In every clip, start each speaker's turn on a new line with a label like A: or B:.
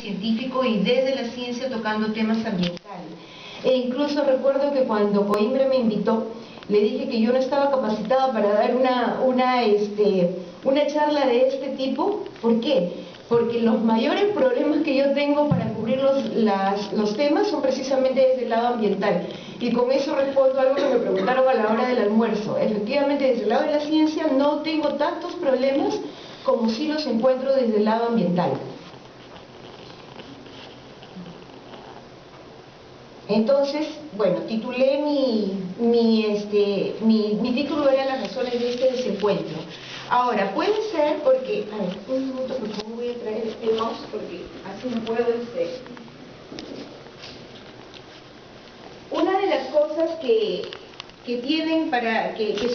A: científico y desde la ciencia tocando temas ambientales. E incluso recuerdo que cuando Coimbra me invitó, le dije que yo no estaba capacitada para dar una charla de este tipo. ¿Por qué? Porque los mayores problemas que yo tengo para cubrir los temas son precisamente desde el lado ambiental. Y con eso respondo a algo que me preguntaron a la hora del almuerzo. Efectivamente, desde el lado de la ciencia no tengo tantos problemas como si los encuentro desde el lado ambiental. Entonces, bueno, titulé mi título era Las razones de este desencuentro. Ahora, puede ser porque... A ver, un minuto, por favor, voy a traer el mouse porque así no puedo... Una de las cosas que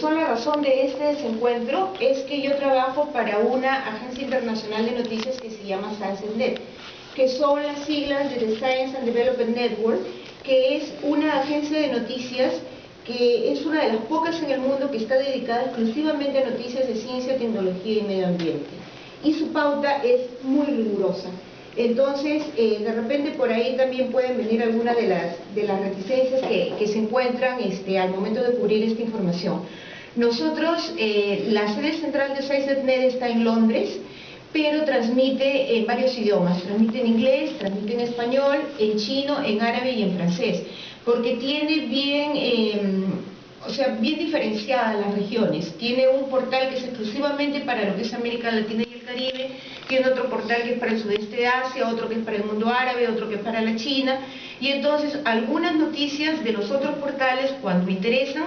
A: son la razón de este desencuentro es que yo trabajo para una agencia internacional de noticias que se llama ScienceNet, que son las siglas de The Science and Development Network, que es una agencia de noticias que es una de las pocas en el mundo que está dedicada exclusivamente a noticias de ciencia, tecnología y medio ambiente. Y su pauta es muy rigurosa. Entonces, de repente por ahí también pueden venir algunas de las reticencias que se encuentran al momento de cubrir esta información. Nosotros, la sede central de ScienceNet está en Londres, pero transmite en varios idiomas, transmite en inglés, transmite en español, en chino, en árabe y en francés, porque tiene bien diferenciadas las regiones. Tiene un portal que es exclusivamente para lo que es América Latina y el Caribe, tiene otro portal que es para el sudeste de Asia, otro que es para el mundo árabe, otro que es para la China, y entonces algunas noticias de los otros portales, cuando interesan,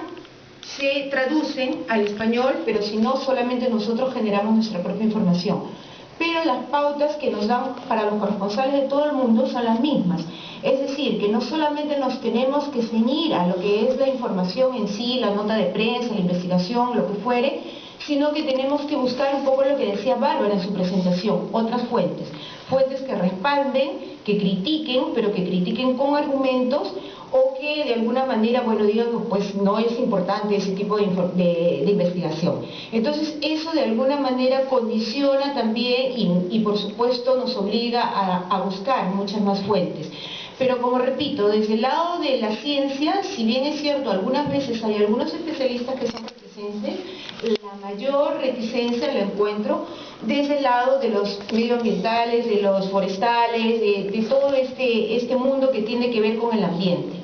A: se traducen al español, pero si no, solamente nosotros generamos nuestra propia información. Pero las pautas que nos dan para los corresponsales de todo el mundo son las mismas. Es decir, que no solamente nos tenemos que ceñir a lo que es la información en sí, la nota de prensa, la investigación, lo que fuere, sino que tenemos que buscar un poco lo que decía Bárbara en su presentación, otras fuentes. Fuentes que respalden, que critiquen, pero que critiquen con argumentos, o que de alguna manera, bueno, digan que pues no es importante ese tipo de investigación. Entonces eso de alguna manera condiciona también y por supuesto nos obliga a buscar muchas más fuentes. Pero como repito, desde el lado de la ciencia, si bien es cierto, algunas veces hay algunos especialistas que son reticentes, la mayor reticencia la encuentro desde el lado de los medioambientales, de los forestales, de todo este mundo que tiene que ver con el ambiente.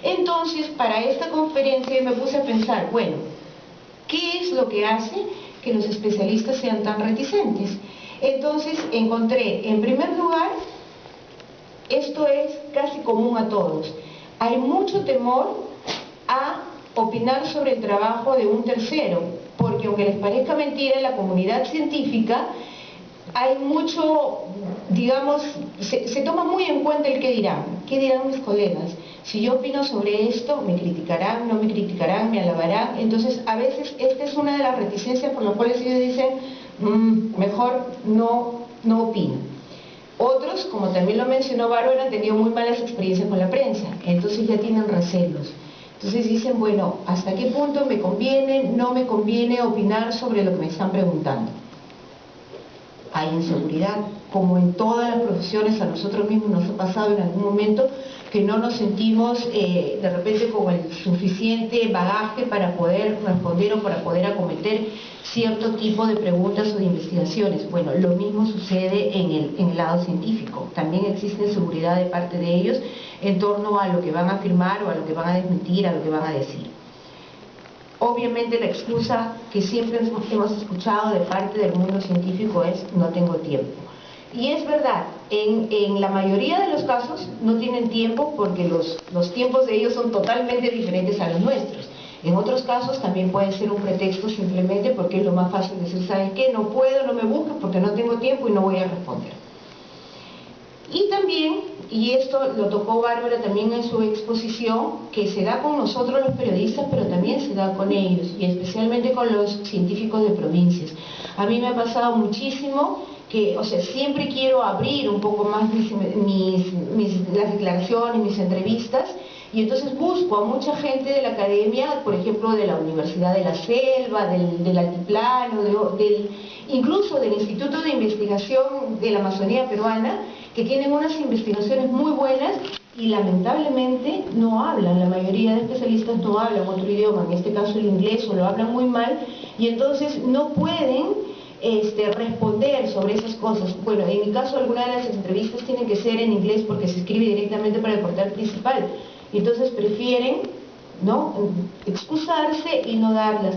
A: Entonces, para esta conferencia me puse a pensar, bueno, ¿qué es lo que hace que los especialistas sean tan reticentes? Entonces encontré, en primer lugar, esto es casi común a todos, hay mucho temor a opinar sobre el trabajo de un tercero, porque aunque les parezca mentira, en la comunidad científica hay mucho, digamos, se toma muy en cuenta el qué dirán mis colegas. Si yo opino sobre esto, me criticarán, no me criticarán, me alabarán. Entonces, a veces esta es una de las reticencias por las cuales ellos dicen, mejor no opino. Otros, como también lo mencionó Bárbara, han tenido muy malas experiencias con la prensa, entonces ya tienen recelos. Entonces dicen, bueno, ¿hasta qué punto me conviene, no me conviene opinar sobre lo que me están preguntando? Hay inseguridad, como en todas las profesiones, a nosotros mismos nos ha pasado en algún momento que no nos sentimos de repente con el suficiente bagaje para poder responder o para poder acometer cierto tipo de preguntas o de investigaciones. Bueno, lo mismo sucede en el lado científico. También existe inseguridad de parte de ellos en torno a lo que van a afirmar o a lo que van a desmentir, a lo que van a decir. Obviamente la excusa que siempre hemos escuchado de parte del mundo científico es no tengo tiempo. Y es verdad, en la mayoría de los casos no tienen tiempo porque los tiempos de ellos son totalmente diferentes a los nuestros. En otros casos también puede ser un pretexto simplemente porque es lo más fácil decir, ¿sabes qué? No puedo, no me busques porque no tengo tiempo y no voy a responder. Y también, y esto lo tocó Bárbara también en su exposición, que se da con nosotros los periodistas, pero también se da con ellos, y especialmente con los científicos de provincias. A mí me ha pasado muchísimo que, siempre quiero abrir un poco más las declaraciones, mis entrevistas, y entonces busco a mucha gente de la academia, por ejemplo, de la Universidad de la Selva, del Altiplano, incluso del Instituto de Investigación de la Amazonía Peruana, que tienen unas investigaciones muy buenas y lamentablemente no hablan, la mayoría de especialistas no hablan otro idioma, en este caso el inglés, o lo hablan muy mal, y entonces no pueden responder sobre esas cosas. Bueno, en mi caso algunas de las entrevistas tienen que ser en inglés porque se escribe directamente para el portal principal, y entonces prefieren, ¿no?, excusarse y no darlas.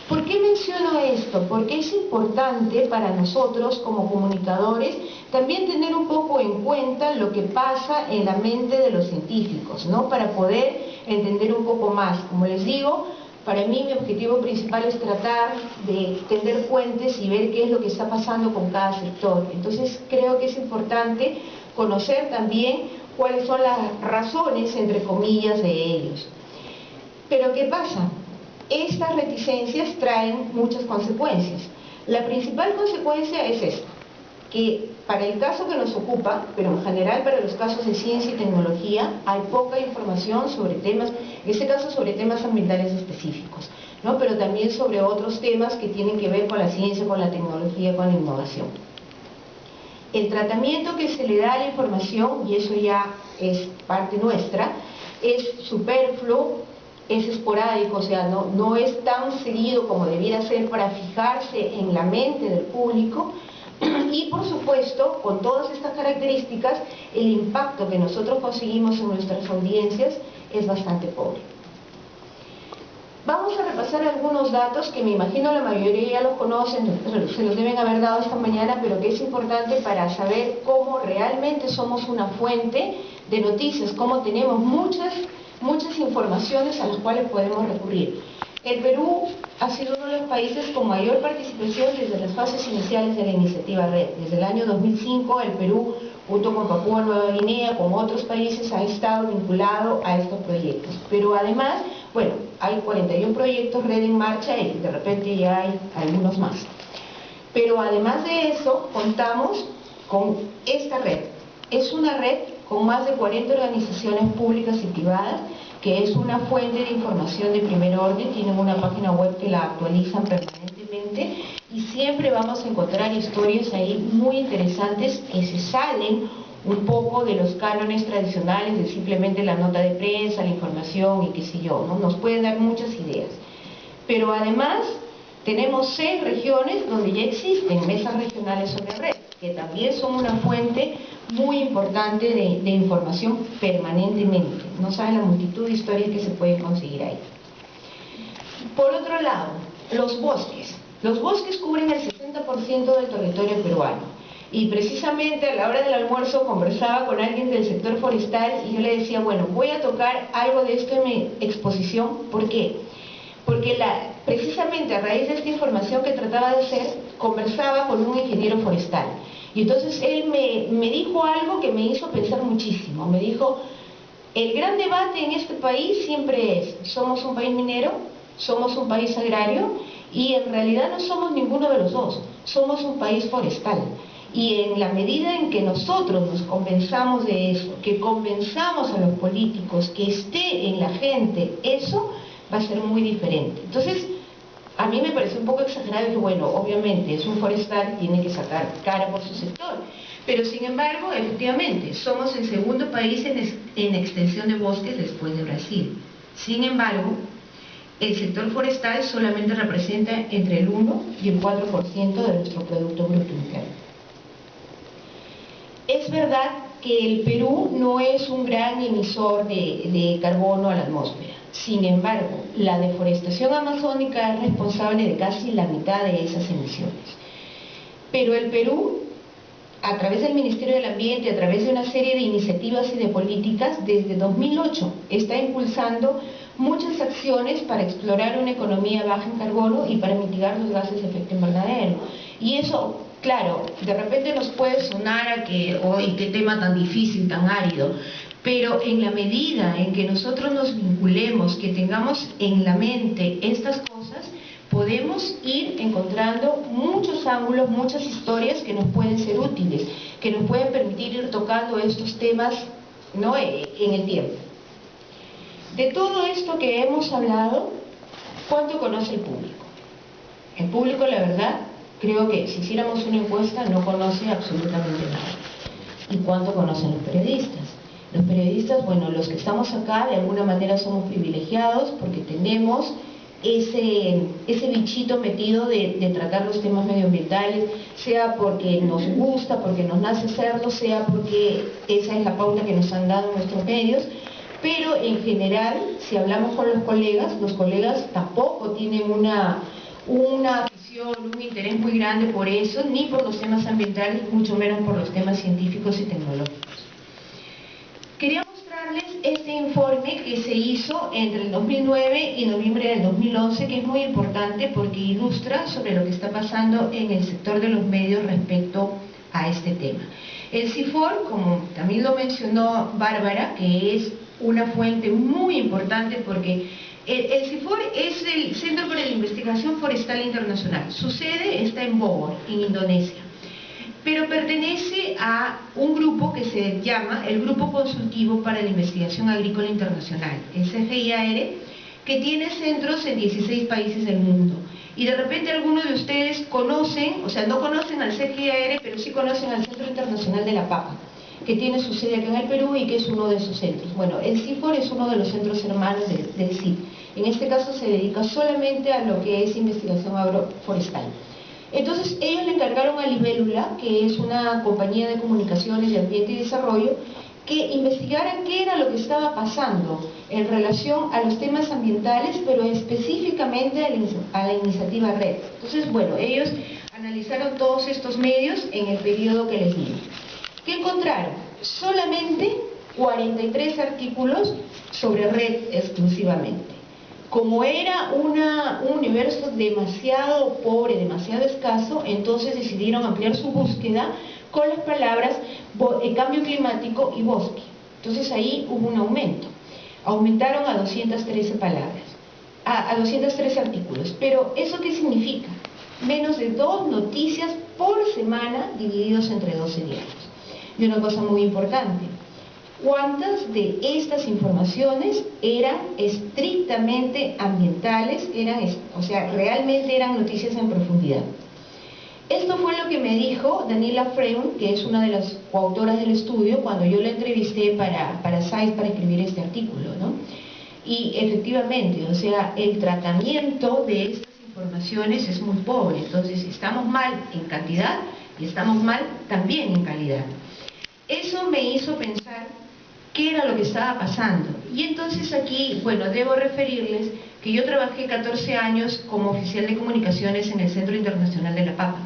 A: ¿Por qué menciono esto? Porque es importante para nosotros como comunicadores también tener un poco en cuenta lo que pasa en la mente de los científicos, ¿no?, para poder entender un poco más. Como les digo, para mí mi objetivo principal es tratar de tender puentes y ver qué es lo que está pasando con cada sector. Entonces creo que es importante conocer también cuáles son las razones, entre comillas, de ellos. Pero ¿qué pasa? Estas reticencias traen muchas consecuencias. La principal consecuencia es esta, que para el caso que nos ocupa, pero en general para los casos de ciencia y tecnología, hay poca información sobre temas, en este caso sobre temas ambientales específicos, ¿no?, pero también sobre otros temas que tienen que ver con la ciencia, con la tecnología, con la innovación. El tratamiento que se le da a la información, y eso ya es parte nuestra, es superfluo, es esporádico, o sea, no es tan seguido como debiera ser para fijarse en la mente del público, y por supuesto, con todas estas características, el impacto que nosotros conseguimos en nuestras audiencias es bastante pobre. Vamos a repasar algunos datos que me imagino la mayoría ya los conocen, se los deben haber dado esta mañana, pero que es importante para saber cómo realmente somos una fuente de noticias, cómo tenemos muchas informaciones a las cuales podemos recurrir. El Perú ha sido uno de los países con mayor participación desde las fases iniciales de la iniciativa RED. Desde el año 2005 el Perú, junto con Papúa Nueva Guinea, con otros países, ha estado vinculado a estos proyectos. Pero además, bueno, hay 41 proyectos RED en marcha y de repente ya hay algunos más. Pero además de eso, contamos con esta red. Es una red con más de 40 organizaciones públicas y privadas, que es una fuente de información de primer orden. Tienen una página web que la actualizan permanentemente y siempre vamos a encontrar historias ahí muy interesantes que se salen un poco de los cánones tradicionales de simplemente la nota de prensa, la información y qué sé yo, ¿no? Nos pueden dar muchas ideas. Pero además tenemos 6 regiones donde ya existen mesas regionales sobre red, que también son una fuente muy importante de información permanentemente. No saben la multitud de historias que se pueden conseguir ahí. Por otro lado, los bosques. Los bosques cubren el 60% del territorio peruano. Y precisamente a la hora del almuerzo conversaba con alguien del sector forestal y yo le decía, bueno, voy a tocar algo de esto en mi exposición. ¿Por qué? Porque precisamente a raíz de esta información que trataba de hacer, conversaba con un ingeniero forestal. Y entonces él me dijo algo que me hizo pensar muchísimo. Me dijo, el gran debate en este país siempre es, ¿somos un país minero? ¿Somos un país agrario? Y en realidad no somos ninguno de los dos, somos un país forestal. Y en la medida en que nosotros nos convenzamos de eso, que convenzamos a los políticos, que esté en la gente eso, va a ser muy diferente. Entonces, a mí me parece un poco exagerado que, bueno, obviamente es un forestal, tiene que sacar cara por su sector. Pero sin embargo, efectivamente, somos el segundo país en extensión de bosques después de Brasil. Sin embargo, el sector forestal solamente representa entre el 1 y el 4% de nuestro Producto Bruto Interno. Es verdad que el Perú no es un gran emisor de carbono a la atmósfera. Sin embargo, la deforestación amazónica es responsable de casi la mitad de esas emisiones. Pero el Perú, a través del Ministerio del Ambiente, a través de una serie de iniciativas y de políticas, desde 2008 está impulsando muchas acciones para explorar una economía baja en carbono y para mitigar los gases de efecto invernadero. Y eso, claro, de repente nos puede sonar a que, ¡ay, qué tema tan difícil, tan árido! Pero en la medida en que nosotros nos vinculemos, que tengamos en la mente estas cosas, podemos ir encontrando muchos ángulos, muchas historias que nos pueden ser útiles, que nos pueden permitir ir tocando estos temas, ¿no?, en el tiempo. De todo esto que hemos hablado, ¿cuánto conoce el público? El público, la verdad, creo que si hiciéramos una encuesta no conoce absolutamente nada. y cuánto conocen los periodistas. Los periodistas, bueno, los que estamos acá de alguna manera somos privilegiados porque tenemos ese bichito metido de tratar los temas medioambientales, sea porque nos gusta, porque nos nace hacerlo, sea porque esa es la pauta que nos han dado nuestros medios, pero en general, si hablamos con los colegas tampoco tienen una afición, un interés muy grande por eso, ni por los temas ambientales, mucho menos por los temas científicos y tecnológicos. Quería mostrarles este informe que se hizo entre el 2009 y noviembre del 2011, que es muy importante porque ilustra sobre lo que está pasando en el sector de los medios respecto a este tema. El CIFOR, como también lo mencionó Bárbara, que es una fuente muy importante porque el CIFOR es el Centro para la Investigación Forestal Internacional. Su sede está en Bogor, en Indonesia, pero pertenece a un grupo que se llama el Grupo Consultivo para la Investigación Agrícola Internacional, el CGIAR, que tiene centros en 16 países del mundo. Y de repente algunos de ustedes conocen, o sea, no conocen al CGIAR, pero sí conocen al Centro Internacional de la Papa, que tiene su sede acá en el Perú y que es uno de sus centros. Bueno, el CIFOR es uno de los centros hermanos del CIP. En este caso se dedica solamente a lo que es investigación agroforestal. Entonces ellos le encargaron a Libélula, que es una compañía de comunicaciones de ambiente y desarrollo, que investigara qué era lo que estaba pasando en relación a los temas ambientales, pero específicamente a la iniciativa RED. Entonces, bueno, ellos analizaron todos estos medios en el periodo que les di. ¿Qué encontraron? Solamente 43 artículos sobre RED exclusivamente. Como era un universo demasiado pobre, demasiado escaso, entonces decidieron ampliar su búsqueda con las palabras cambio climático y bosque. Entonces ahí hubo un aumento. Aumentaron a 213 palabras, a 213 artículos. Pero ¿eso qué significa? Menos de 2 noticias por semana divididos entre 12 diarios. Y una cosa muy importante, ¿cuántas de estas informaciones eran estrictamente ambientales? O sea, realmente eran noticias en profundidad. Esto fue lo que me dijo Daniela Freund, que es una de las coautoras del estudio, cuando yo la entrevisté para Science para escribir este artículo, ¿no? Y efectivamente, o sea, el tratamiento de estas informaciones es muy pobre. Entonces, estamos mal en cantidad y estamos mal también en calidad. Eso me hizo pensar qué era lo que estaba pasando. Y entonces aquí, bueno, debo referirles que yo trabajé 14 años como oficial de comunicaciones en el Centro Internacional de la Papa.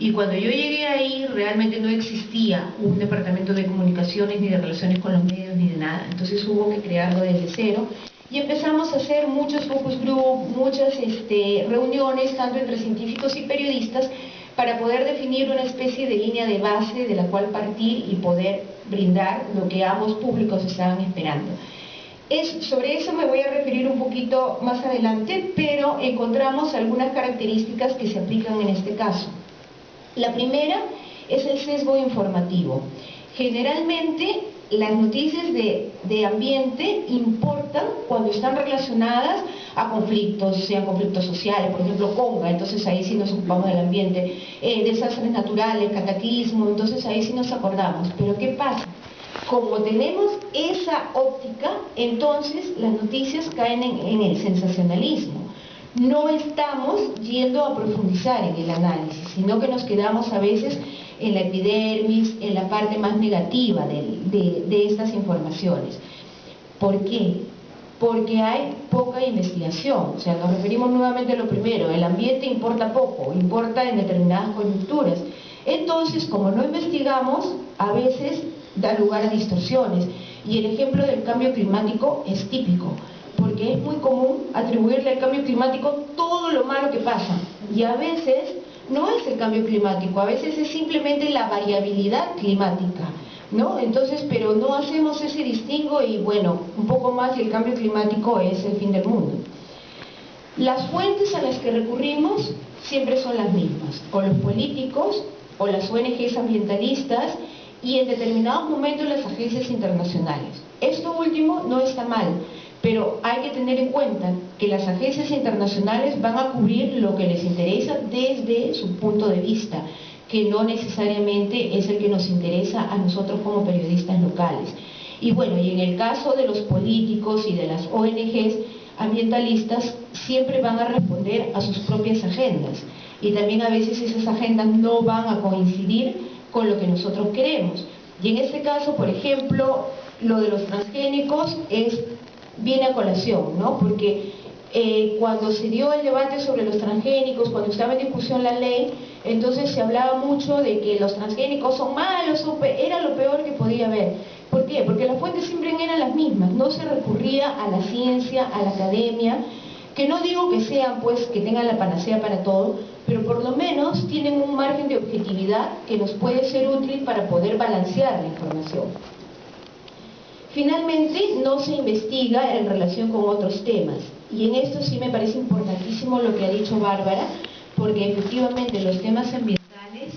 A: Y cuando yo llegué ahí, realmente no existía un departamento de comunicaciones, ni de relaciones con los medios, ni de nada. Entonces hubo que crearlo desde cero. Y empezamos a hacer muchos focus group, muchas reuniones, tanto entre científicos y periodistas, para poder definir una especie de línea de base de la cual partir y poder brindar lo que ambos públicos estaban esperando. Sobre eso me voy a referir un poquito más adelante, pero encontramos algunas características que se aplican en este caso. La primera es el sesgo informativo. Generalmente las noticias de ambiente importan cuando están relacionadas a conflictos, sean conflictos sociales, por ejemplo Conga, entonces ahí sí nos ocupamos del ambiente, desastres naturales, cataclismo, entonces ahí sí nos acordamos. Pero ¿qué pasa? Como tenemos esa óptica, entonces las noticias caen en el sensacionalismo. No estamos yendo a profundizar en el análisis, sino que nos quedamos a veces en la epidermis, en la parte más negativa de estas informaciones. ¿Por qué? Porque hay poca investigación. O sea, nos referimos nuevamente a lo primero, el ambiente importa poco, importa en determinadas coyunturas. Entonces, como no investigamos, a veces da lugar a distorsiones. Y el ejemplo del cambio climático es típico, porque es muy común atribuirle al cambio climático todo lo malo que pasa. Y a veces no es el cambio climático, a veces es simplemente la variabilidad climática, ¿no? Entonces, pero no hacemos ese distingo y bueno, un poco más y el cambio climático es el fin del mundo. Las fuentes a las que recurrimos siempre son las mismas, o los políticos, o las ONGs ambientalistas, y en determinados momentos las agencias internacionales. Esto último no está mal, pero hay que tener en cuenta que las agencias internacionales van a cubrir lo que les interesa desde su punto de vista,
B: que no necesariamente es el que nos interesa a nosotros como periodistas locales. Y bueno, y en el caso de los políticos y de las ONGs ambientalistas, siempre van a responder a sus propias agendas, y también a veces esas agendas no van a coincidir con lo que nosotros queremos. Y en este caso, por ejemplo, lo de los transgénicos viene a colación, ¿no? Porque cuando se dio el debate sobre los transgénicos, cuando estaba en discusión la ley, entonces se hablaba mucho de que los transgénicos son malos, era lo peor que podía haber. ¿Por qué? Porque las fuentes siempre eran las mismas, no se recurría a la ciencia, a la academia, que no digo que sean, pues, que tengan la panacea para todo, pero por lo menos tienen un margen de objetividad que nos puede ser útil para poder balancear la información. Finalmente, no se investiga en relación con otros temas, y en esto sí me parece importantísimo lo que ha dicho Bárbara, porque efectivamente los temas ambientales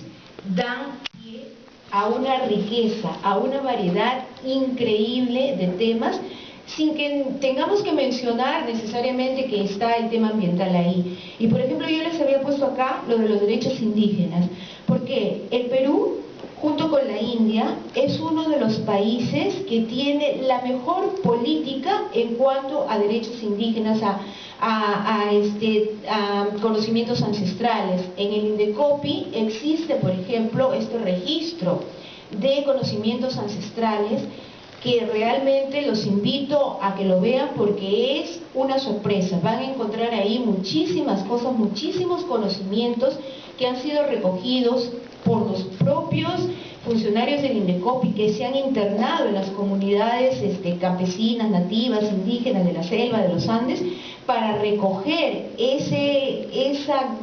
B: dan pie a una riqueza, a una variedad increíble de temas, sin que tengamos que mencionar necesariamente que está el tema ambiental ahí. Y por ejemplo, yo les había puesto acá lo de los derechos indígenas, porque el Perú, junto con la India, es uno de los países que tiene la mejor política en cuanto a derechos indígenas, a conocimientos ancestrales. En el INDECOPI existe, por ejemplo, este registro de conocimientos ancestrales, que realmente los invito a que lo vean porque es una sorpresa. Van a encontrar ahí muchísimas cosas, muchísimos conocimientos que han sido recogidos por los propios funcionarios del INDECOPI, que se han internado en las comunidades campesinas, nativas, indígenas de la selva, de los Andes, para recoger ese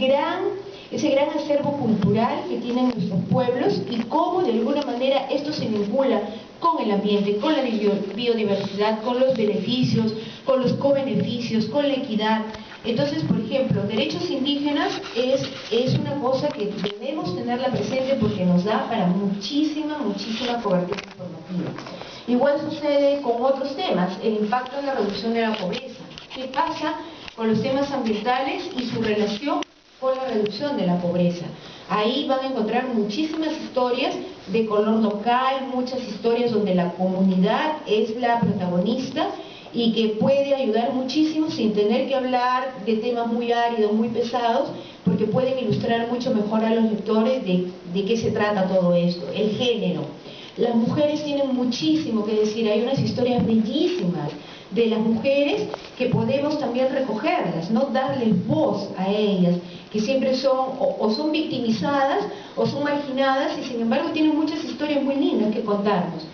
B: gran acervo cultural que tienen nuestros pueblos, y cómo de alguna manera esto se vincula con el ambiente, con la biodiversidad, con los beneficios, con los cobeneficios, con la equidad. Entonces, por ejemplo, derechos indígenas es una cosa que debemos tenerla presente porque nos da para muchísima cobertura informativa. Igual sucede con otros temas, el impacto en la reducción de la pobreza. ¿Qué pasa con los temas ambientales y su relación con la reducción de la pobreza? Ahí van a encontrar muchísimas historias de color local, muchas historias donde la comunidad es la protagonista y que puede ayudar muchísimo sin tener que hablar de temas muy áridos, muy pesados, porque pueden ilustrar mucho mejor a los lectores de qué se trata todo esto. El género. Las mujeres tienen muchísimo que decir, hay unas historias bellísimas de las mujeres que podemos también recogerlas, ¿no? Darles voz a ellas, que siempre son o son victimizadas o son marginadas, y sin embargo tienen muchas historias muy lindas que contarnos.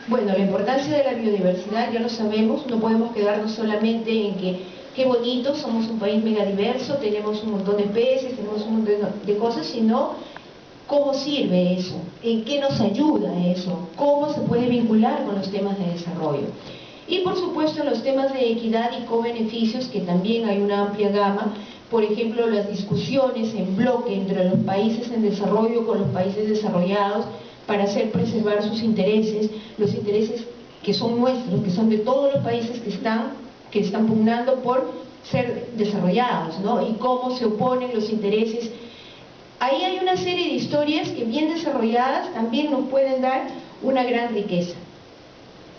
B: Bueno, la importancia de la biodiversidad ya lo sabemos, no podemos quedarnos solamente en que qué bonito, somos un país megadiverso, tenemos un montón de peces, tenemos un montón de cosas, sino cómo sirve eso, en qué nos ayuda eso, cómo se puede vincular con los temas de desarrollo. Y por supuesto los temas de equidad y cobeneficios, que también hay una amplia gama. Por ejemplo, las discusiones en bloque entre los países en desarrollo con los países desarrollados para hacer preservar sus intereses, los intereses que son nuestros, que son de todos los países que están pugnando por ser desarrollados, ¿no? Y cómo se oponen los intereses. Ahí hay una serie de historias que, bien desarrolladas, también nos pueden dar una gran riqueza.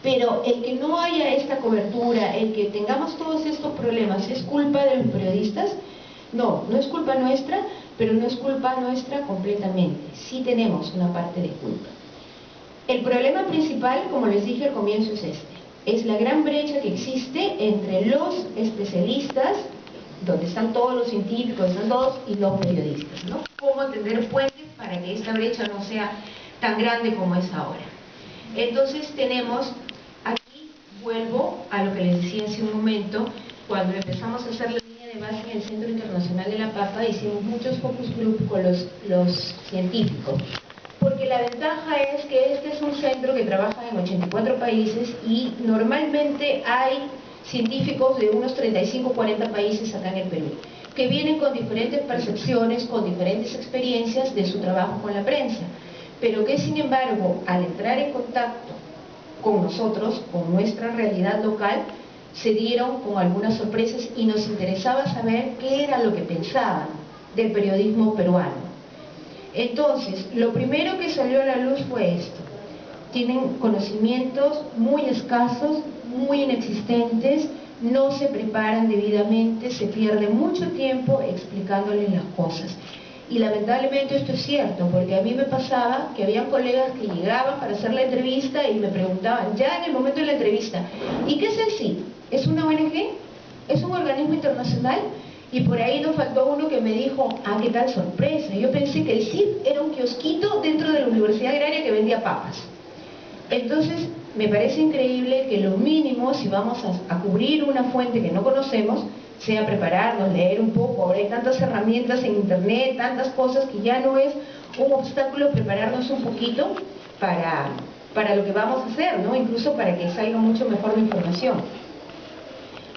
B: Pero el que no haya esta cobertura, el que tengamos todos estos problemas, ¿es culpa de los periodistas? No, no es culpa nuestra, pero no es culpa nuestra completamente. Sí tenemos una parte de culpa. El problema principal, como les dije al comienzo, es la gran brecha que existe entre los especialistas, donde están todos los científicos, están todos, y los periodistas, ¿no? Cómo tender puentes para que esta brecha no sea tan grande como es ahora. Entonces tenemos, aquí vuelvo a lo que les decía hace un momento, cuando empezamos a hacer la línea de base en el Centro Internacional de la Papa, hicimos muchos focus group con los científicos, porque la ventaja es que este es un centro que trabaja en 84 países y normalmente hay científicos de unos 35 o 40 países acá en el Perú, que vienen con diferentes percepciones, con diferentes experiencias de su trabajo con la prensa, pero que sin embargo, al entrar en contacto con nosotros, con nuestra realidad local, se dieron con algunas sorpresas y nos interesaba saber qué era lo que pensaban del periodismo peruano. Entonces, lo primero que salió a la luz fue esto. Tienen conocimientos muy escasos, muy inexistentes, no se preparan debidamente, se pierde mucho tiempo explicándoles las cosas. Y lamentablemente esto es cierto, porque a mí me pasaba que había colegas que llegaban para hacer la entrevista y me preguntaban, ya en el momento de la entrevista, ¿y qué es el CID? ¿Es una ONG? ¿Es un organismo internacional? Y por ahí nos faltó uno que me dijo, ah, qué tal sorpresa. Yo pensé que el CID era un kiosquito dentro de la Universidad Agraria que vendía papas. Entonces, me parece increíble que lo mínimo, si vamos a cubrir una fuente que no conocemos, sea prepararnos, leer un poco. Ahora hay tantas herramientas en internet, tantas cosas que ya no es un obstáculo prepararnos un poquito para lo que vamos a hacer, ¿no? Incluso para que salga mucho mejor la información.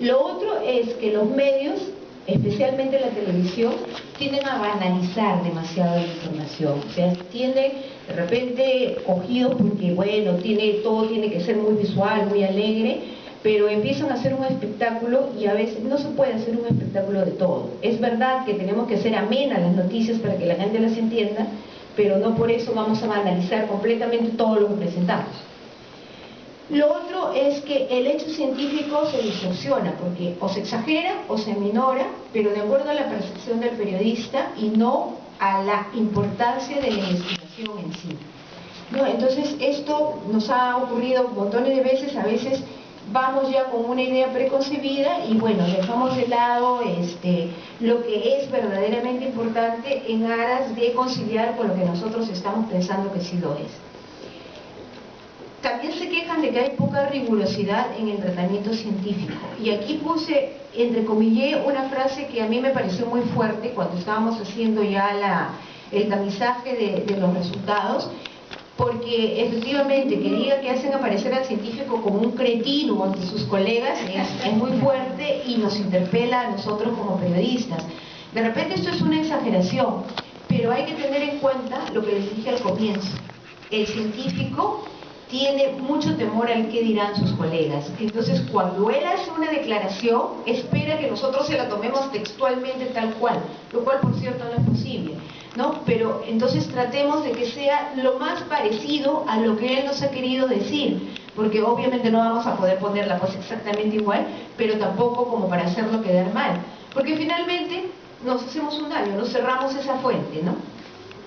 B: Lo otro es que los medios, especialmente la televisión, tienden a banalizar demasiado la información. O sea, tienden de repente cogidos porque, bueno, todo tiene que ser muy visual, muy alegre, pero empiezan a hacer un espectáculo y a veces no se puede hacer un espectáculo de todo. Es verdad que tenemos que hacer amenas las noticias para que la gente las entienda, pero no por eso vamos a banalizar completamente todo lo que presentamos. Lo otro es que el hecho científico se distorsiona, porque o se exagera o se minora, pero de acuerdo a la percepción del periodista y no a la importancia de la investigación en sí. ¿No? Entonces esto nos ha ocurrido montones de veces, a veces vamos ya con una idea preconcebida y bueno, dejamos de lado lo que es verdaderamente importante en aras de conciliar con lo que nosotros estamos pensando que sí lo es. También se quejan de que hay poca rigurosidad en el tratamiento científico. Y aquí puse, entrecomillé, una frase que a mí me pareció muy fuerte cuando estábamos haciendo ya el tamizaje de los resultados, porque efectivamente que diga que hacen aparecer al científico como un cretino ante sus colegas es muy fuerte y nos interpela a nosotros como periodistas. De repente esto es una exageración, pero hay que tener en cuenta lo que les dije al comienzo. El científico tiene mucho temor al que dirán sus colegas. Entonces, cuando él hace una declaración, espera que nosotros se la tomemos textualmente tal cual, lo cual, por cierto, no es posible, ¿no? Pero entonces tratemos de que sea lo más parecido a lo que él nos ha querido decir, porque obviamente no vamos a poder poner la cosa exactamente igual, pero tampoco como para hacerlo quedar mal, porque finalmente nos hacemos un daño, nos cerramos esa fuente, ¿no?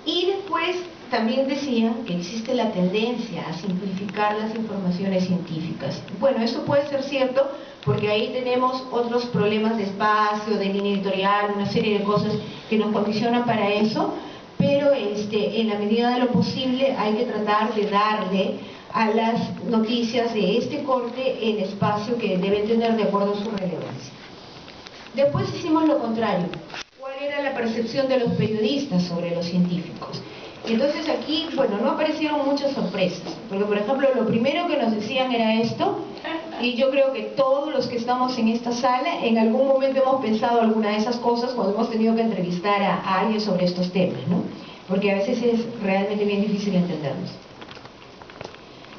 B: Y después también decían que existe la tendencia a simplificar las informaciones científicas. Bueno, eso puede ser cierto porque ahí tenemos otros problemas de espacio, de línea editorial, una serie de cosas que nos condicionan para eso, pero en la medida de lo posible hay que tratar de darle a las noticias de este corte el espacio que deben tener de acuerdo a su relevancia. Después hicimos lo contrario. ¿Cuál era la percepción de los periodistas sobre los científicos? Entonces aquí, bueno, no aparecieron muchas sorpresas, porque por ejemplo lo primero que nos decían era esto, y yo creo que todos los que estamos en esta sala en algún momento hemos pensado alguna de esas cosas cuando hemos tenido que entrevistar a alguien sobre estos temas, ¿no? Porque a veces es realmente bien difícil entenderlos.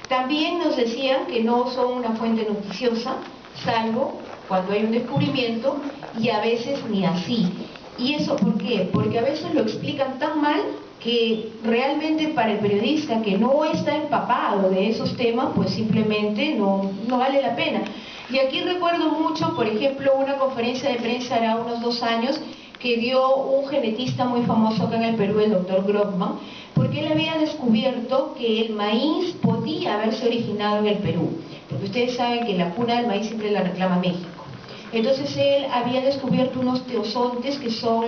B: También nos decían que no son una fuente noticiosa, salvo cuando hay un descubrimiento, y a veces ni así. ¿Y eso por qué? Porque a veces lo explican tan mal que realmente para el periodista que no está empapado de esos temas, pues simplemente no vale la pena. Y aquí recuerdo mucho, por ejemplo, una conferencia de prensa hará unos 2 años que dio un genetista muy famoso acá en el Perú, el doctor Grothman, porque él había descubierto que el maíz podía haberse originado en el Perú, porque ustedes saben que la cuna del maíz siempre la reclama México. Entonces él había descubierto unos teosontes que son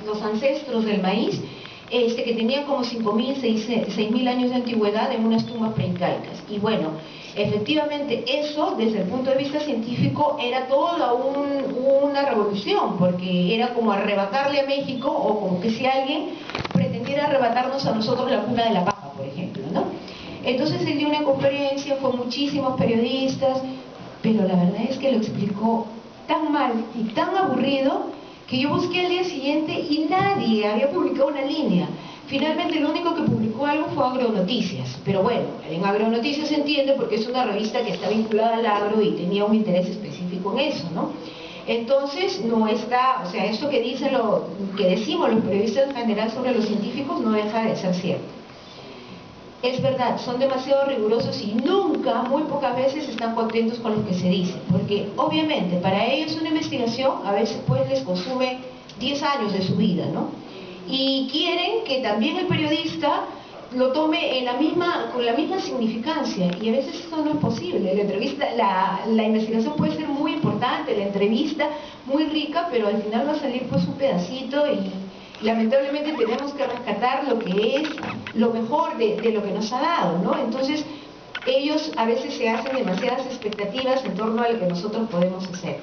B: los ancestros del maíz, que tenían como 5.000, 6.000 años de antigüedad en unas tumbas preincaicas. Y bueno, efectivamente eso, desde el punto de vista científico, era toda una revolución, porque era como arrebatarle a México, o como que si alguien pretendiera arrebatarnos a nosotros la cuna de la papa, por ejemplo, ¿no? Entonces él dio una conferencia, fue muchísimos periodistas, pero la verdad es que lo explicó tan mal y tan aburrido que yo busqué al día siguiente y nadie había publicado una línea. Finalmente lo único que publicó algo fue Agronoticias, pero bueno, en Agronoticias se entiende porque es una revista que está vinculada al agro y tenía un interés específico en eso, ¿no? Entonces, no está, o sea, esto que decimos los periodistas en general sobre los científicos no deja de ser cierto. Es verdad, son demasiado rigurosos y nunca, muy pocas veces están contentos con lo que se dice, porque obviamente para ellos una investigación a veces pues les consume 10 años de su vida, ¿no? Y quieren que también el periodista lo tome con la misma significancia, y a veces eso no es posible. La investigación puede ser muy importante, la entrevista muy rica, pero al final va a salir pues un pedacito y lamentablemente tenemos que rescatar lo que es lo mejor de lo que nos ha dado, ¿no? Entonces ellos a veces se hacen demasiadas expectativas en torno a lo que nosotros podemos hacer.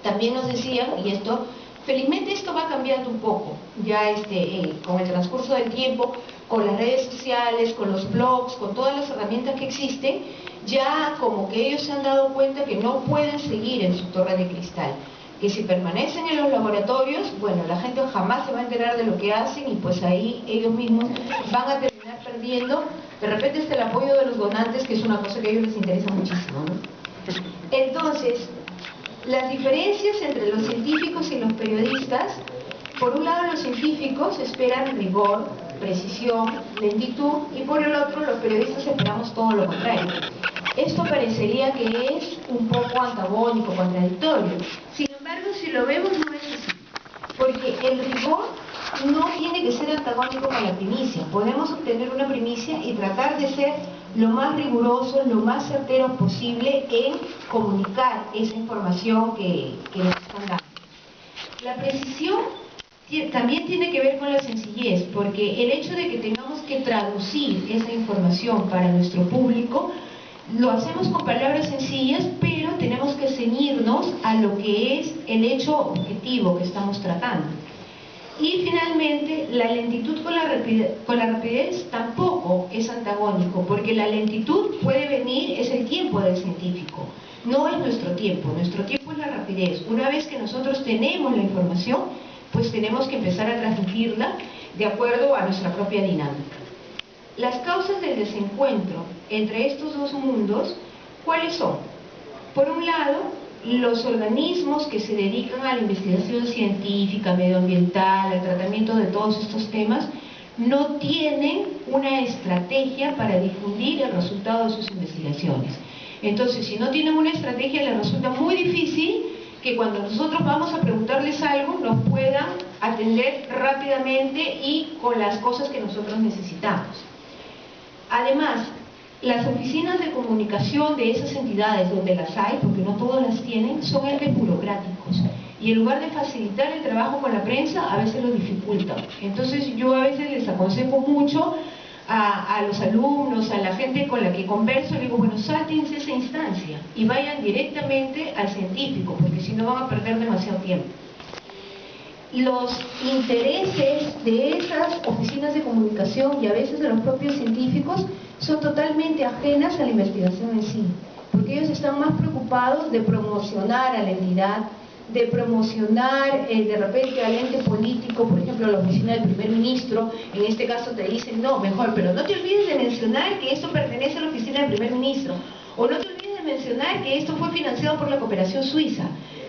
B: También nos decían, y esto, felizmente esto va cambiando un poco, ya con el transcurso del tiempo, con las redes sociales, con los blogs, con todas las herramientas que existen, ya como que ellos se han dado cuenta que no pueden seguir en su torre de cristal, que si permanecen en los laboratorios, bueno, la gente jamás se va a enterar de lo que hacen y pues ahí ellos mismos van a terminar perdiendo, de repente el apoyo de los donantes, que es una cosa que a ellos les interesa muchísimo, ¿no? Entonces, las diferencias entre los científicos y los periodistas: por un lado los científicos esperan rigor, precisión, lentitud, y por el otro los periodistas esperamos todo lo contrario. Esto parecería que es un poco antagónico, contradictorio. Sin embargo, si lo vemos, no es así, porque el rigor no tiene que ser antagónico con la primicia. Podemos obtener una primicia y tratar de ser lo más riguroso, lo más certero posible en comunicar esa información que nos están dando. La precisión también tiene que ver con la sencillez, porque el hecho de que tengamos que traducir esa información para nuestro público, lo hacemos con palabras sencillas, pero tenemos que ceñirnos a lo que es el hecho objetivo que estamos tratando. Y finalmente, la lentitud con la rapidez tampoco es antagónico, porque la lentitud puede venir, es el tiempo del científico, no es nuestro tiempo es la rapidez. Una vez que nosotros tenemos la información, pues tenemos que empezar a transmitirla de acuerdo a nuestra propia dinámica. Las causas del desencuentro entre estos dos mundos, ¿cuáles son? Por un lado, los organismos que se dedican a la investigación científica, medioambiental, al tratamiento de todos estos temas, no tienen una estrategia para difundir el resultado de sus investigaciones. Entonces, si no tienen una estrategia, les resulta muy difícil que cuando nosotros vamos a preguntarles algo, nos puedan atender rápidamente y con las cosas que nosotros necesitamos. Además, las oficinas de comunicación de esas entidades, donde las hay, porque no todas las tienen, son entes burocráticos. Y en lugar de facilitar el trabajo con la prensa, a veces lo dificultan. Entonces yo a veces les aconsejo mucho a los alumnos, a la gente con la que converso, les digo, bueno, sáltense esa instancia y vayan directamente al científico, porque si no van a perder demasiado tiempo. Los intereses de esas oficinas de comunicación y a veces de los propios científicos son totalmente ajenas a la investigación en sí, porque ellos están más preocupados de promocionar a la entidad, de promocionar de repente al ente político, por ejemplo la oficina del primer ministro. En este caso te dicen, no, mejor, pero no te olvides de mencionar que esto pertenece a la oficina del primer ministro, o no te olvides de mencionar que esto fue financiado por la cooperación suiza,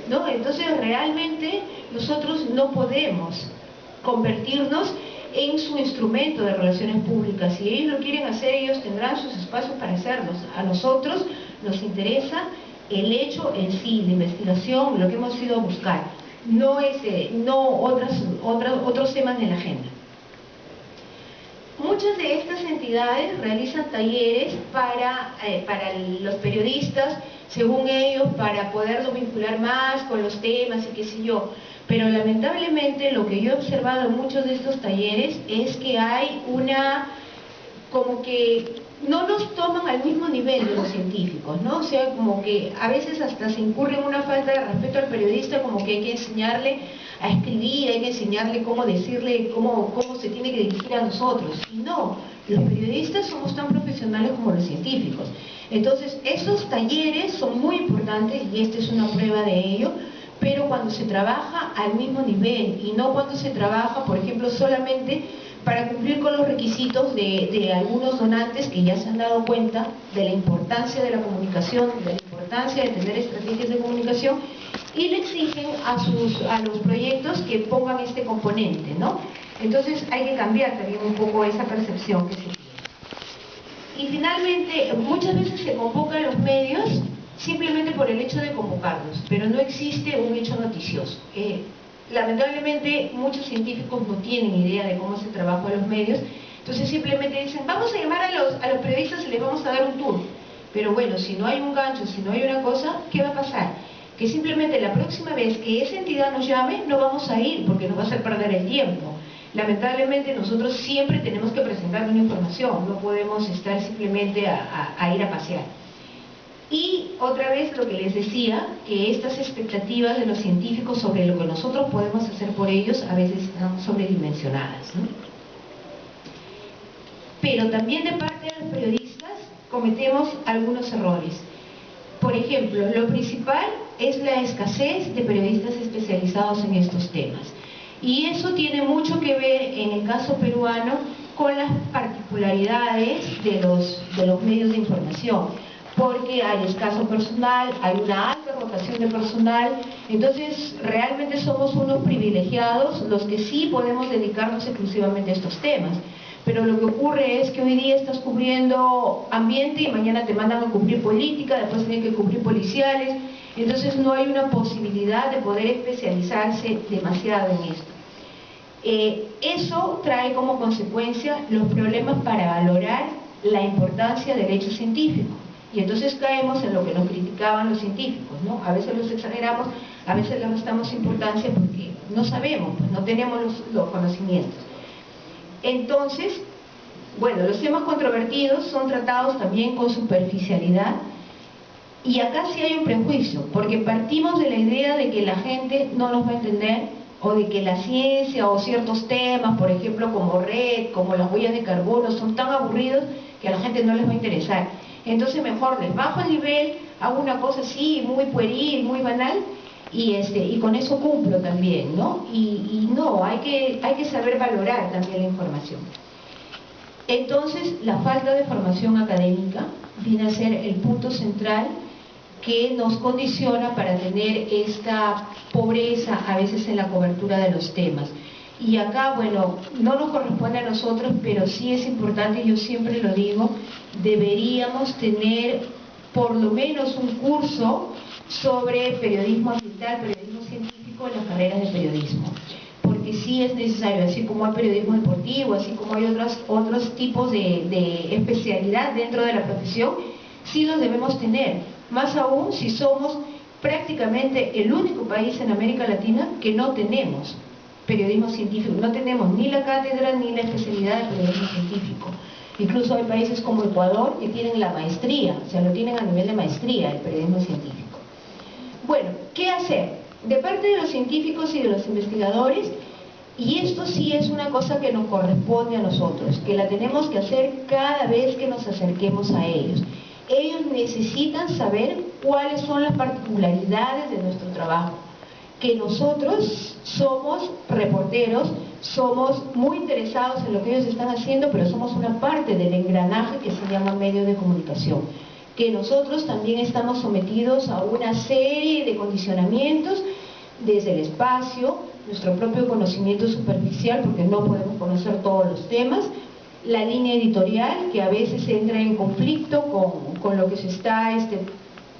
B: ¿no? Entonces realmente nosotros no podemos convertirnos en su instrumento de relaciones públicas. Si ellos lo quieren hacer, ellos tendrán sus espacios para hacerlos. A nosotros nos interesa el hecho en sí, la investigación, lo que hemos ido a buscar, no otros temas de la agenda. Muchas de estas entidades realizan talleres para los periodistas, según ellos, para poderlos vincular más con los temas y qué sé yo. Pero lamentablemente lo que yo he observado en muchos de estos talleres es que hay como que no nos toman al mismo nivel de los científicos, ¿no? O sea, como que a veces hasta se incurre en una falta de respeto al periodista, como que hay que enseñarle a escribir, hay que enseñarle cómo decirle, cómo se tiene que dirigir a nosotros. Y no, los periodistas somos tan profesionales como los científicos. Entonces, esos talleres son muy importantes y esta es una prueba de ello, pero cuando se trabaja al mismo nivel y no cuando se trabaja, por ejemplo, solamente para cumplir con los requisitos de algunos donantes que ya se han dado cuenta de la importancia de la comunicación, de la importancia de tener estrategias de comunicación, y le exigen a los proyectos que pongan este componente, ¿no? Entonces hay que cambiar también un poco esa percepción que se tiene. Y finalmente, muchas veces se convocan los medios simplemente por el hecho de convocarlos, pero no existe un hecho noticioso. Lamentablemente, muchos científicos no tienen idea de cómo se trabaja en los medios, entonces simplemente dicen, vamos a llamar a los periodistas y les vamos a dar un tour. Pero bueno, si no hay un gancho, si no hay una cosa, ¿qué va a pasar? Que simplemente la próxima vez que esa entidad nos llame, no vamos a ir porque nos va a hacer perder el tiempo. Lamentablemente nosotros siempre tenemos que presentar una información, no podemos estar simplemente a ir a pasear. Y otra vez lo que les decía, que estas expectativas de los científicos sobre lo que nosotros podemos hacer por ellos a veces están sobredimensionadas, ¿no? Pero también de parte de los periodistas cometemos algunos errores. Por ejemplo, lo principal es la escasez de periodistas especializados en estos temas. Y eso tiene mucho que ver, en el caso peruano, con las particularidades de los medios de información. Porque hay escaso personal, hay una alta rotación de personal, entonces realmente somos unos privilegiados los que sí podemos dedicarnos exclusivamente a estos temas. Pero lo que ocurre es que hoy día estás cubriendo ambiente y mañana te mandan a cubrir política, después tienes que cubrir policiales, entonces no hay una posibilidad de poder especializarse demasiado en esto. Eso trae como consecuencia los problemas para valorar la importancia del hecho científico. Y entonces caemos en lo que nos criticaban los científicos, ¿no? A veces los exageramos, a veces le restamos importancia porque no sabemos, pues no tenemos los conocimientos. Entonces, bueno, los temas controvertidos son tratados también con superficialidad y acá sí hay un prejuicio, porque partimos de la idea de que la gente no nos va a entender o de que la ciencia o ciertos temas, por ejemplo como red, como las huellas de carbono, son tan aburridos que a la gente no les va a interesar. Entonces mejor les bajo el nivel, hago una cosa así muy pueril, muy banal y con eso cumplo también, ¿no? Y no, hay que saber valorar también la información. Entonces la falta de formación académica viene a ser el punto central que nos condiciona para tener esta pobreza a veces en la cobertura de los temas. Y acá, bueno, no nos corresponde a nosotros, pero sí es importante, yo siempre lo digo, deberíamos tener por lo menos un curso sobre periodismo ambiental, periodismo científico en las carreras de periodismo. Porque sí es necesario, así como hay periodismo deportivo, así como hay otros tipos de especialidad dentro de la profesión, sí los debemos tener. Más aún si somos prácticamente el único país en América Latina que no tenemos periodismo científico, no tenemos ni la cátedra ni la especialidad de periodismo científico. Incluso hay países como Ecuador que tienen la maestría, o sea, lo tienen a nivel de maestría el periodismo científico. Bueno, ¿qué hacer? De parte de los científicos y de los investigadores, y esto sí es una cosa que nos corresponde a nosotros, que la tenemos que hacer cada vez que nos acerquemos a ellos. Ellos necesitan saber cuáles son las particularidades de nuestro trabajo. Que nosotros somos reporteros, somos muy interesados en lo que ellos están haciendo, pero somos una parte del engranaje que se llama medio de comunicación. Que nosotros también estamos sometidos a una serie de condicionamientos desde el espacio, nuestro propio conocimiento superficial, porque no podemos conocer todos los temas, la línea editorial, que a veces entra en conflicto con lo que se está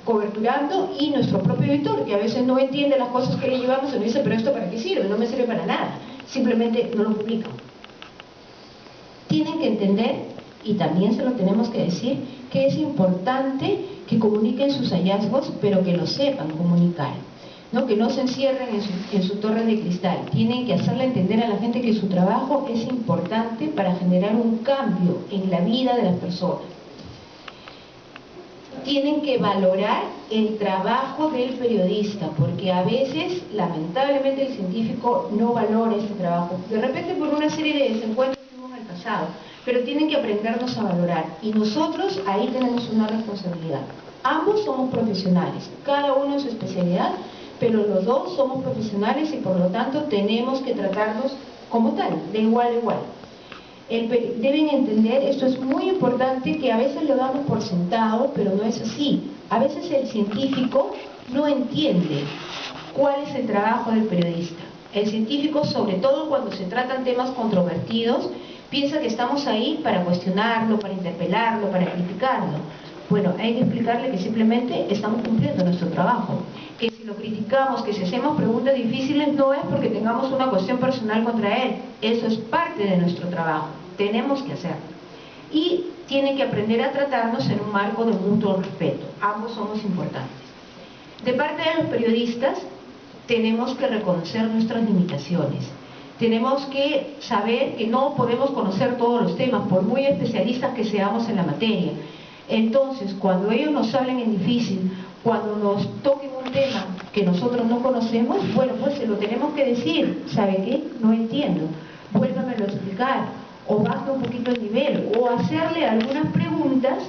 B: coberturando, y nuestro propio editor, que a veces no entiende las cosas que le llevamos y nos dice, pero esto para qué sirve, no me sirve para nada, simplemente no lo publican. Tienen que entender, y también se lo tenemos que decir, que es importante que comuniquen sus hallazgos, pero que lo sepan comunicar, ¿no? Que no se encierren en su torre de cristal. Tienen que hacerle entender a la gente que su trabajo es importante para generar un cambio en la vida de las personas. Tienen que valorar el trabajo del periodista, porque a veces, lamentablemente, el científico no valora este trabajo. De repente por una serie de desencuentros que hubo en el pasado, pero tienen que aprendernos a valorar. Y nosotros ahí tenemos una responsabilidad. Ambos somos profesionales, cada uno en su especialidad, pero los dos somos profesionales y por lo tanto tenemos que tratarnos como tal, de igual a igual. Deben entender, esto es muy importante, que a veces lo damos por sentado, pero no es así. A veces el científico no entiende ¿Cuál es el trabajo del periodista? El científico, sobre todo cuando se tratan temas controvertidos, piensa que estamos ahí para cuestionarlo, para interpelarlo, para criticarlo. Bueno, hay que explicarle que simplemente estamos cumpliendo nuestro trabajo. Que si lo criticamos, que si hacemos preguntas difíciles, no es porque tengamos una cuestión personal contra él. Eso es parte de nuestro trabajo. Tenemos que hacerlo. Y tiene que aprender a tratarnos en un marco de mutuo respeto. Ambos somos importantes. De parte de los periodistas, tenemos que reconocer nuestras limitaciones. Tenemos que saber que no podemos conocer todos los temas, por muy especialistas que seamos en la materia. Entonces, cuando ellos nos hablen en difícil, cuando nos toquen un tema que nosotros no conocemos, bueno, pues se lo tenemos que decir. ¿Sabe qué? No entiendo. Vuélvamelo a explicar. O baje un poquito el nivel. O hacerle algunas preguntas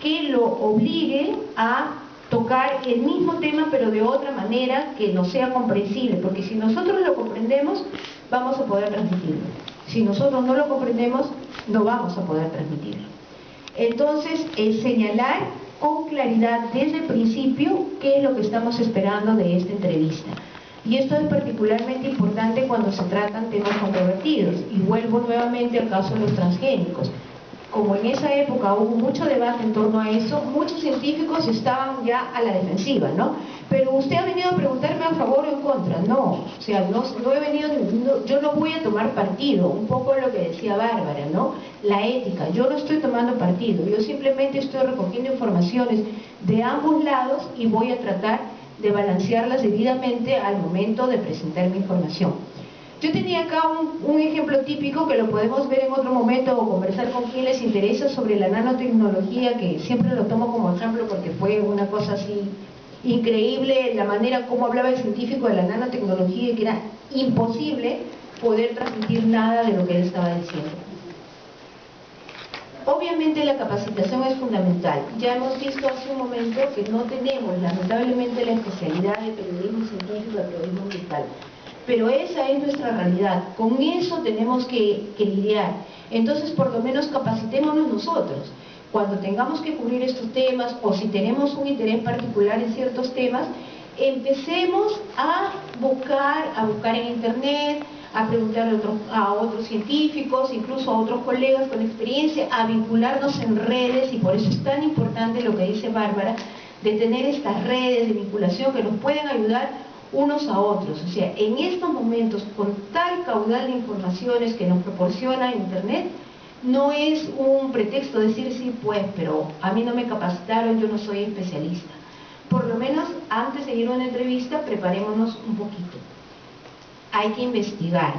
B: que lo obliguen a tocar el mismo tema, pero de otra manera que nos sea comprensible. Porque si nosotros lo comprendemos, vamos a poder transmitirlo. Si nosotros no lo comprendemos, no vamos a poder transmitirlo. Entonces, señalar con claridad desde el principio qué es lo que estamos esperando de esta entrevista. Y esto es particularmente importante cuando se tratan temas controvertidos. Y vuelvo nuevamente al caso de los transgénicos. Como en esa época hubo mucho debate en torno a eso, muchos científicos estaban ya a la defensiva, ¿no? Pero usted ha venido a preguntarme a favor o en contra. No, o sea, no he venido, yo no voy a tomar partido, un poco lo que decía Bárbara, ¿no? La ética, yo no estoy tomando partido, yo simplemente estoy recogiendo informaciones de ambos lados y voy a tratar de balancearlas debidamente al momento de presentar mi información. Yo tenía acá un ejemplo típico que lo podemos ver en otro momento o conversar con quien les interesa sobre la nanotecnología, que siempre lo tomo como ejemplo porque fue una cosa así increíble, la manera como hablaba el científico de la nanotecnología y que era imposible poder transmitir nada de lo que él estaba diciendo. Obviamente la capacitación es fundamental. Ya hemos visto hace un momento que no tenemos lamentablemente la especialidad de periodismo científico, de periodismo ambiental. Pero esa es nuestra realidad, con eso tenemos que lidiar. Entonces, por lo menos capacitémonos nosotros. Cuando tengamos que cubrir estos temas, o si tenemos un interés particular en ciertos temas, empecemos a buscar en internet, a preguntar a otros científicos, incluso a otros colegas con experiencia, a vincularnos en redes, y por eso es tan importante lo que dice Bárbara, de tener estas redes de vinculación que nos pueden ayudar unos a otros. O sea, en estos momentos, con tal caudal de informaciones que nos proporciona Internet, no es un pretexto decir sí, pues, pero a mí no me capacitaron, yo no soy especialista. Por lo menos, antes de ir a una entrevista, preparémonos un poquito. Hay que investigar,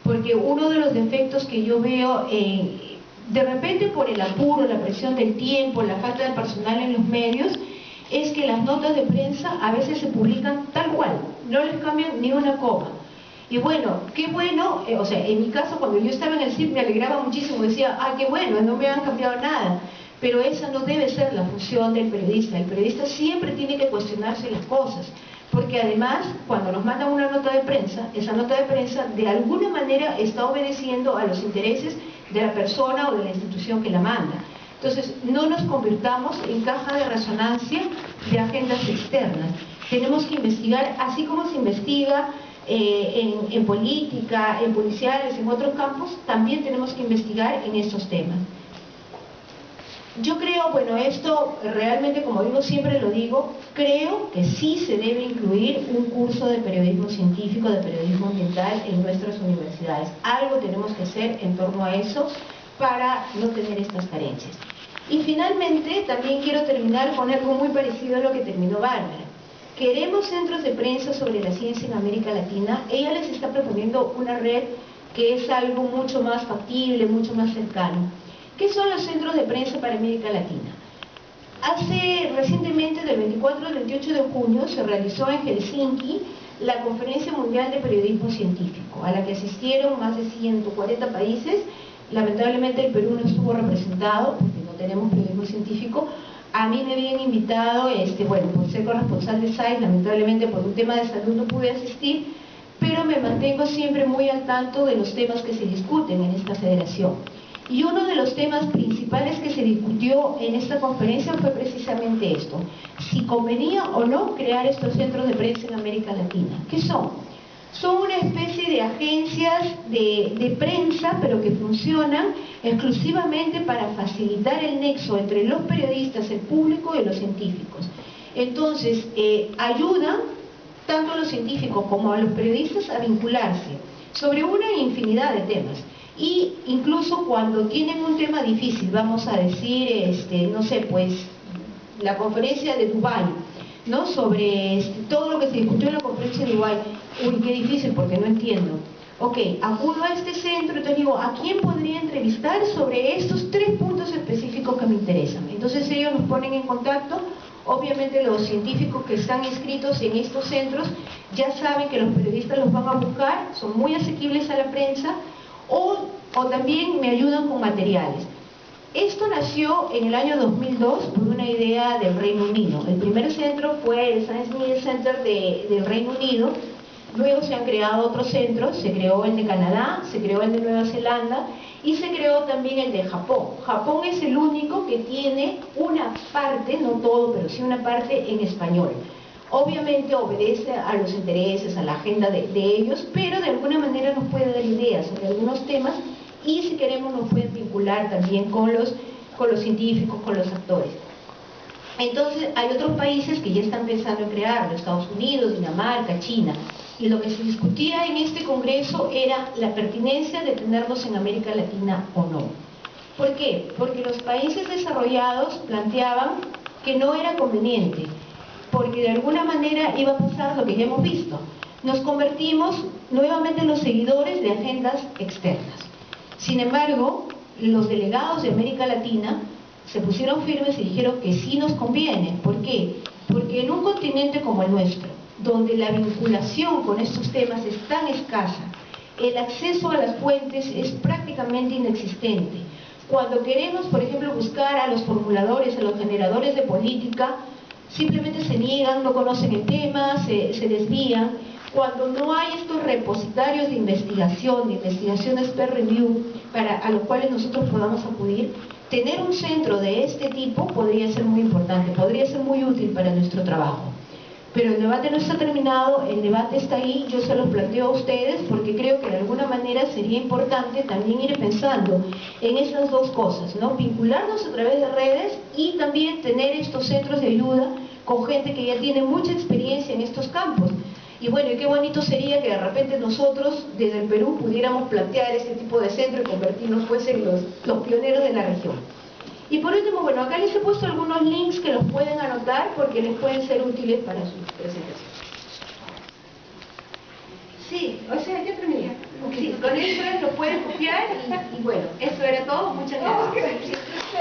B: porque uno de los defectos que yo veo, de repente por el apuro, la presión del tiempo, la falta de personal en los medios, es que las notas de prensa a veces se publican tal cual, no les cambian ni una coma. Y bueno, qué bueno, o sea, en mi caso cuando yo estaba en el CIP me alegraba muchísimo, decía, ah, qué bueno, no me han cambiado nada. Pero esa no debe ser la función del periodista. El periodista siempre tiene que cuestionarse las cosas, porque además, cuando nos mandan una nota de prensa, esa nota de prensa de alguna manera está obedeciendo a los intereses de la persona o de la institución que la manda. Entonces, no nos convirtamos en caja de resonancia de agendas externas. Tenemos que investigar, así como se investiga en política, en policiales, en otros campos, también tenemos que investigar en estos temas. Yo creo, bueno, esto realmente, como digo, siempre lo digo, creo que sí se debe incluir un curso de periodismo científico, de periodismo ambiental en nuestras universidades. Algo tenemos que hacer en torno a eso para no tener estas carencias. Y finalmente, también quiero terminar con algo muy parecido a lo que terminó Bárbara. Queremos centros de prensa sobre la ciencia en América Latina. Ella les está proponiendo una red que es algo mucho más factible, mucho más cercano. ¿Qué son los centros de prensa para América Latina? Recientemente, del 24 al 28 de junio, se realizó en Helsinki la Conferencia Mundial de Periodismo Científico, a la que asistieron más de 140 países. Lamentablemente el Perú no estuvo representado, porque no tenemos periodismo científico. A mí me habían invitado, bueno, por ser corresponsal de SAIS, lamentablemente por un tema de salud no pude asistir, pero me mantengo siempre muy al tanto de los temas que se discuten en esta federación. Y uno de los temas principales que se discutió en esta conferencia fue precisamente esto: si convenía o no crear estos centros de prensa en América Latina. ¿Qué son? Son una especie de agencias de prensa, pero que funcionan exclusivamente para facilitar el nexo entre los periodistas, el público y los científicos. Entonces, ayudan tanto a los científicos como a los periodistas a vincularse sobre una infinidad de temas. Y incluso cuando tienen un tema difícil, vamos a decir, no sé, pues, la conferencia de Dubái, ¿no? Sobre todo lo que se discutió en la conferencia de Dubái. Uy, qué difícil porque no entiendo. Ok, acudo a este centro y te digo, ¿a quién podría entrevistar sobre estos 3 puntos específicos que me interesan? Entonces ellos nos ponen en contacto. Obviamente los científicos que están inscritos en estos centros ya saben que los periodistas los van a buscar, son muy asequibles a la prensa, o también me ayudan con materiales. Esto nació en el año 2002 por una idea del Reino Unido. El primer centro fue el Science Media Center del Reino Unido. Luego se han creado otros centros, se creó el de Canadá, se creó el de Nueva Zelanda y se creó también el de Japón. Japón es el único que tiene una parte, no todo, pero sí una parte en español. Obviamente obedece a los intereses, a la agenda de ellos, pero de alguna manera nos puede dar ideas sobre algunos temas y si queremos nos pueden vincular también con los científicos, con los actores. Entonces hay otros países que ya están pensando en crearlo, Estados Unidos, Dinamarca, China. Y lo que se discutía en este congreso era la pertinencia de tenerlos en América Latina o no. ¿Por qué? Porque los países desarrollados planteaban que no era conveniente, porque de alguna manera iba a pasar lo que ya hemos visto. Nos convertimos nuevamente en los seguidores de agendas externas. Sin embargo, los delegados de América Latina se pusieron firmes y dijeron que sí nos conviene. ¿Por qué? Porque en un continente como el nuestro, donde la vinculación con estos temas es tan escasa, el acceso a las fuentes es prácticamente inexistente. Cuando queremos, por ejemplo, buscar a los formuladores, a los generadores de política, simplemente se niegan, no conocen el tema, se desvían. Cuando no hay estos repositorios de investigaciones peer review, a los cuales nosotros podamos acudir, tener un centro de este tipo podría ser muy importante, podría ser muy útil para nuestro trabajo. Pero el debate no está terminado, el debate está ahí, yo se los planteo a ustedes porque creo que de alguna manera sería importante también ir pensando en esas dos cosas, ¿no? Vincularnos a través de redes y también tener estos centros de ayuda con gente que ya tiene mucha experiencia en estos campos. Y bueno, y qué bonito sería que de repente nosotros desde el Perú pudiéramos plantear este tipo de centro y convertirnos pues en los pioneros de la región. Y por último, bueno, acá les he puesto algunos links que los pueden anotar porque les pueden ser útiles para sus presentaciones. Sí, o sea, ya terminé. Sí, con eso lo pueden copiar y bueno, eso era todo. Muchas gracias. Sí.